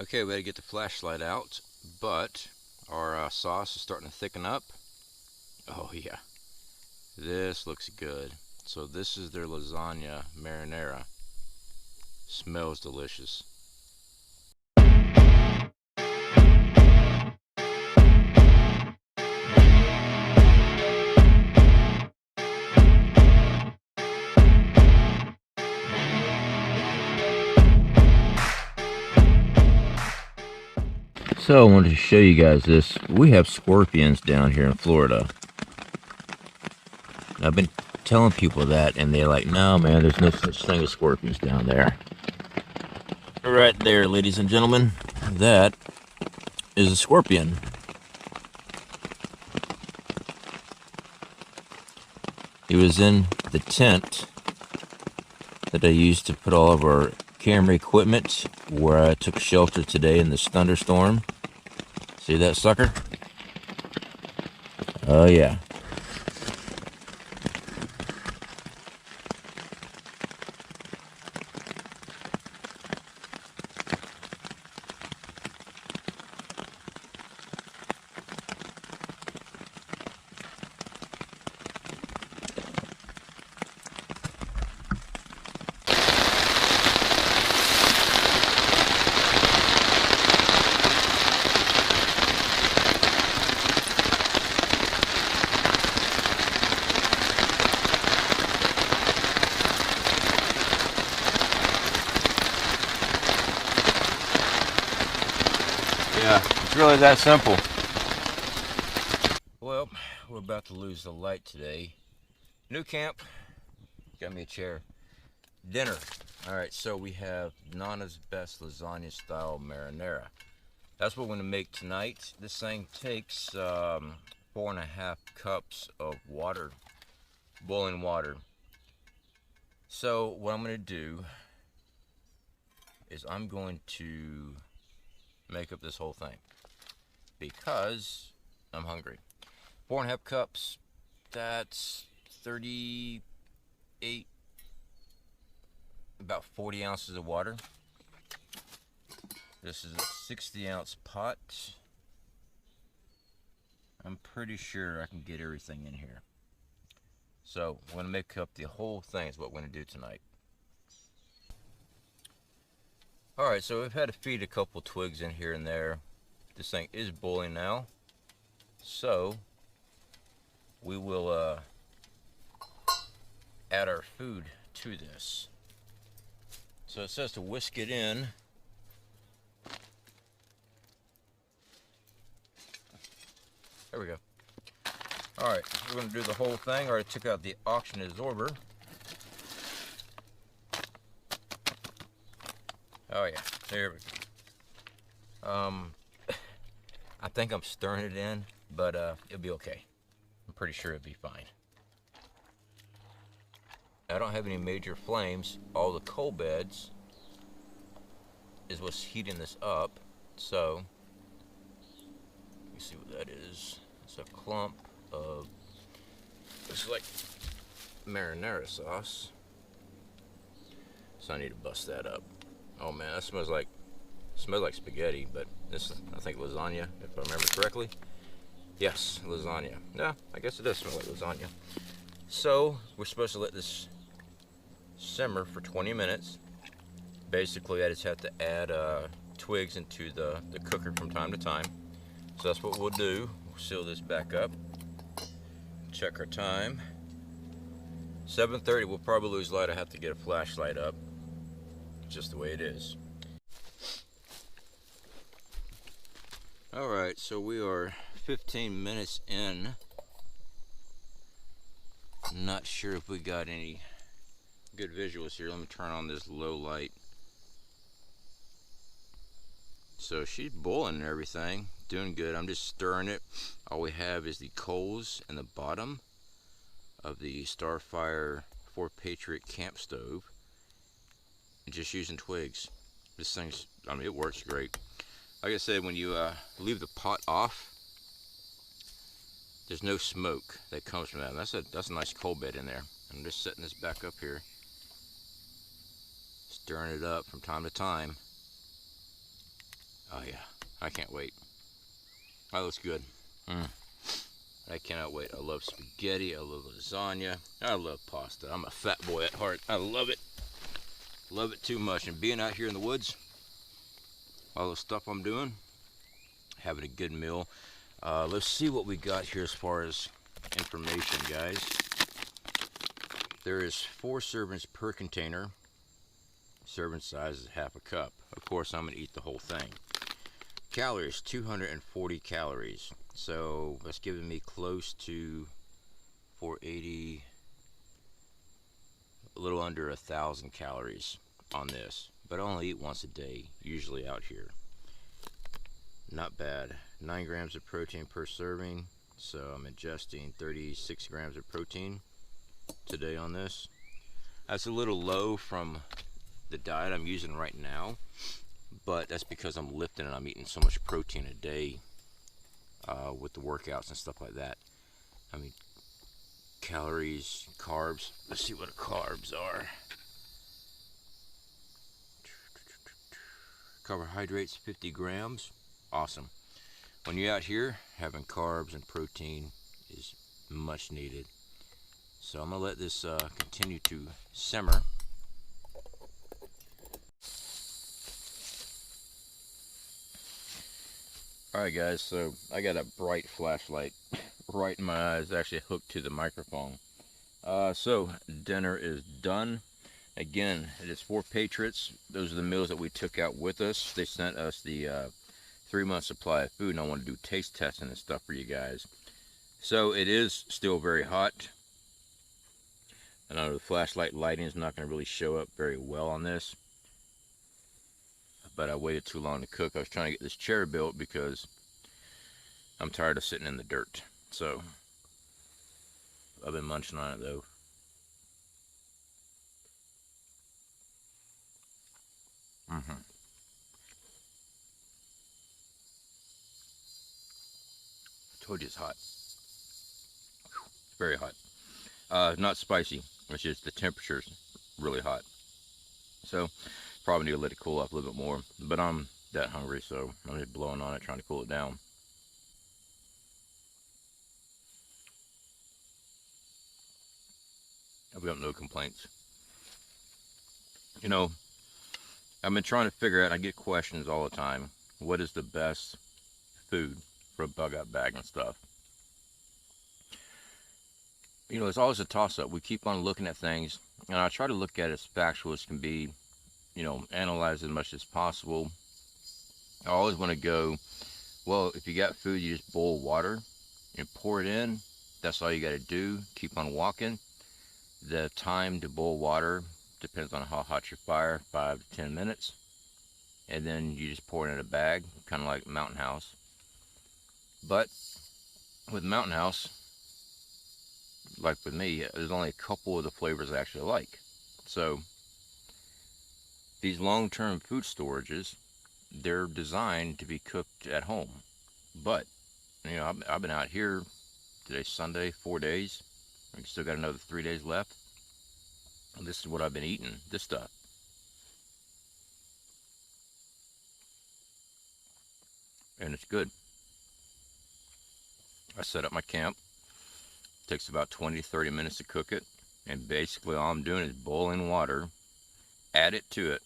Okay, we had to get the flashlight out, but our sauce is starting to thicken up. Oh yeah, this looks good. So this is their lasagna marinara. Smells delicious. So I wanted to show you guys this. We have scorpions down here in Florida. I've been telling people that, and they're like, no man, there's no such thing as scorpions down there. Right there, ladies and gentlemen, that is a scorpion. He was in the tent that I used to put all of our camera equipment where I took shelter today in this thunderstorm. See that sucker? Oh yeah. Yeah, it's really that simple. Well, we're about to lose the light today. New camp. Got me a chair. Dinner. Alright, so we have Nana's Best lasagna style marinara. That's what we're going to make tonight. This thing takes 4.5 cups of water, boiling water. So what I'm going to do is I'm going to make up this whole thing because I'm hungry. 4.5 cups, that's 38, about 40 ounces of water. This is a 60-ounce pot. I'm pretty sure I can get everything in here. So I'm going to make up the whole thing is what we're going to do tonight. Alright, so we've had to feed a couple twigs in here and there. This thing is boiling now. So we will add our food to this. So it says to whisk it in. There we go. Alright, we're going to do the whole thing. I already took out the oxygen absorber. Oh yeah, there we go. I think I'm stirring it in, but it'll be okay. I'm pretty sure it'll be fine. I don't have any major flames. All the coal beds is what's heating this up. So, let me see what that is. It's a clump of, it's like marinara sauce. So I need to bust that up. Oh man, that smells like spaghetti, but this is, I think, lasagna, if I remember correctly. Yes, lasagna. Yeah, I guess it does smell like lasagna. So we're supposed to let this simmer for 20 minutes. Basically, I just have to add twigs into the cooker from time to time. So that's what we'll do. We'll seal this back up. Check our time. 7:30. We'll probably lose light. I have to get a flashlight up. Just the way it is. Alright, so we are 15 minutes in. I'm not sure if we got any good visuals here. Let me turn on this low light. So she's boiling and everything, doing good. I'm just stirring it. All we have is the coals in the bottom of the StarFire 4 Patriot camp stove. And just using twigs. This thing's, I mean, it works great. Like I said, when you leave the pot off, there's no smoke that comes from that. That's a nice coal bed in there. I'm just setting this back up here, stirring it up from time to time. Oh yeah, I can't wait. That looks good. I cannot wait. I love spaghetti. I love lasagna. I love pasta. I'm a fat boy at heart. I love it. Love it too much. And being out here in the woods, all the stuff I'm doing, having a good meal. Let's see what we got here as far as information, guys. There is 4 servings per container. Serving size is half a cup. Of course, I'm going to eat the whole thing. Calories, 240 calories. So that's giving me close to 480, a little under 1,000 calories on this. But I only eat once a day, usually out here. Not bad. 9 grams of protein per serving. So I'm ingesting 36 grams of protein today on this. That's a little low from the diet I'm using right now, but that's because I'm lifting and I'm eating so much protein a day with the workouts and stuff like that. I mean, calories, carbs. Let's see what carbs are. Carbohydrates, 50 grams. Awesome. When you're out here, having carbs and protein is much needed. So I'm going to let this continue to simmer. Alright guys, so I got a bright flashlight right in my eyes, actually hooked to the microphone. So dinner is done. Again, it is for Patriots. Those are the meals that we took out with us. They sent us the 3-month supply of food, and I want to do taste testing and stuff for you guys. So it is still very hot. I know the flashlight lighting is not going to really show up very well on this, but I waited too long to cook. I was trying to get this chair built because I'm tired of sitting in the dirt. So I've been munching on it though. I told you it's hot. It's very hot. Not spicy. It's just the temperature's really hot. So probably need to let it cool off a little bit more. But I'm that hungry, so I'm just blowing on it, trying to cool it down. I've got no complaints. You know, I've been trying to figure out, I get questions all the time, what is the best food for a bug out bag and stuff? You know, it's always a toss-up. We keep on looking at things, and I try to look at it as factual as can be, you know, analyze as much as possible. I always want to go, well, if you got food, you just boil water and pour it in. That's all you got to do. Keep on walking. The time to boil water depends on how hot your fire, 5 to 10 minutes. And then you just pour it in a bag, kind of like Mountain House. But with Mountain House, like with me, there's only a couple of the flavors I actually like. So these long-term food storages, they're designed to be cooked at home. But, you know, I've been out here, today's Sunday, 4 days. I still got another 3 days left. And this is what I've been eating, this stuff. And it's good. I set up my camp. It takes about 20 to 30 minutes to cook it. And basically all I'm doing is boiling water, add it to it,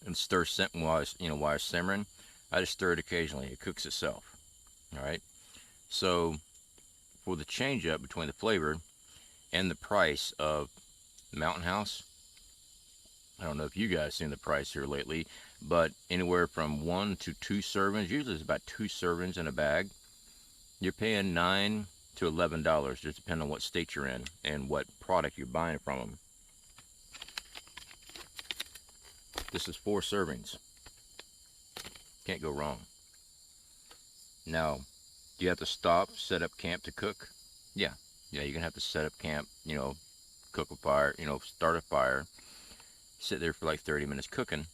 and stir while it's simmering. I just stir it occasionally. It cooks itself. Alright? So for the change up between the flavor and the price of Mountain House, I don't know if you guys seen the price here lately, but anywhere from 1 to 2 servings, usually it's about 2 servings in a bag, you're paying $9 to $11, just depending on what state you're in and what product you're buying from them. This is 4 servings. Can't go wrong. Now, do you have to stop, set up camp to cook? Yeah, you're gonna have to set up camp, you know, cook a fire, you know, start a fire, sit there for like 30 minutes cooking.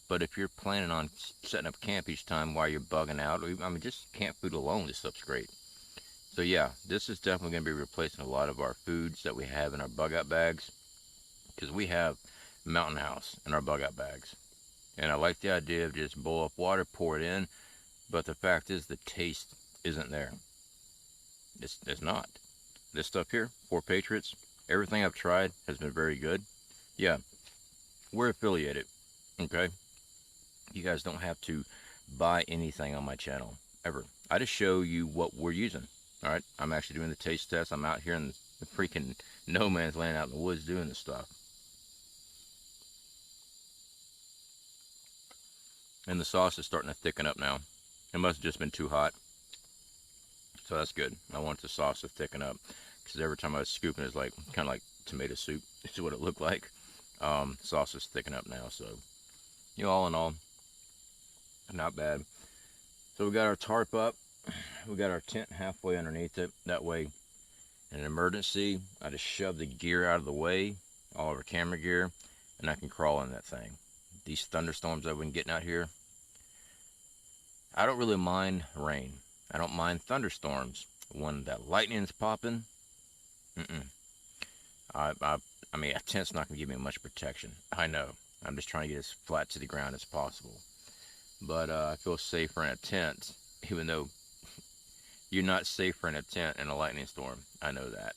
But if you're planning on setting up camp each time while you're bugging out, I mean, just camp food alone, this stuff's great. So yeah, this is definitely going to be replacing a lot of our foods that we have in our bug out bags, because we have Mountain House in our bug out bags. And I like the idea of just boil up water, pour it in, but the fact is the taste isn't there. It's not. This stuff here, 4 Patriots, everything I've tried has been very good. Yeah, we're affiliated, okay? You guys don't have to buy anything on my channel, ever. I just show you what we're using, all right? I'm actually doing the taste test. I'm out here in the freaking no man's land out in the woods doing this stuff. And the sauce is starting to thicken up now. It must have just been too hot. So that's good. I want the sauce to thicken up, because every time I was scooping, it's like kind of like tomato soup. It's what it looked like. Sauce is thicken up now, so you know, all in all, not bad. So we got our tarp up. We got our tent halfway underneath it. That way, in an emergency, I just shove the gear out of the way, all of our camera gear, and I can crawl in that thing. These thunderstorms I've been getting out here, I don't really mind rain. I don't mind thunderstorms. When that lightning's popping, I mean, a tent's not going to give me much protection. I know. I'm just trying to get as flat to the ground as possible. But I feel safer in a tent, even though you're not safer in a tent in a lightning storm. I know that.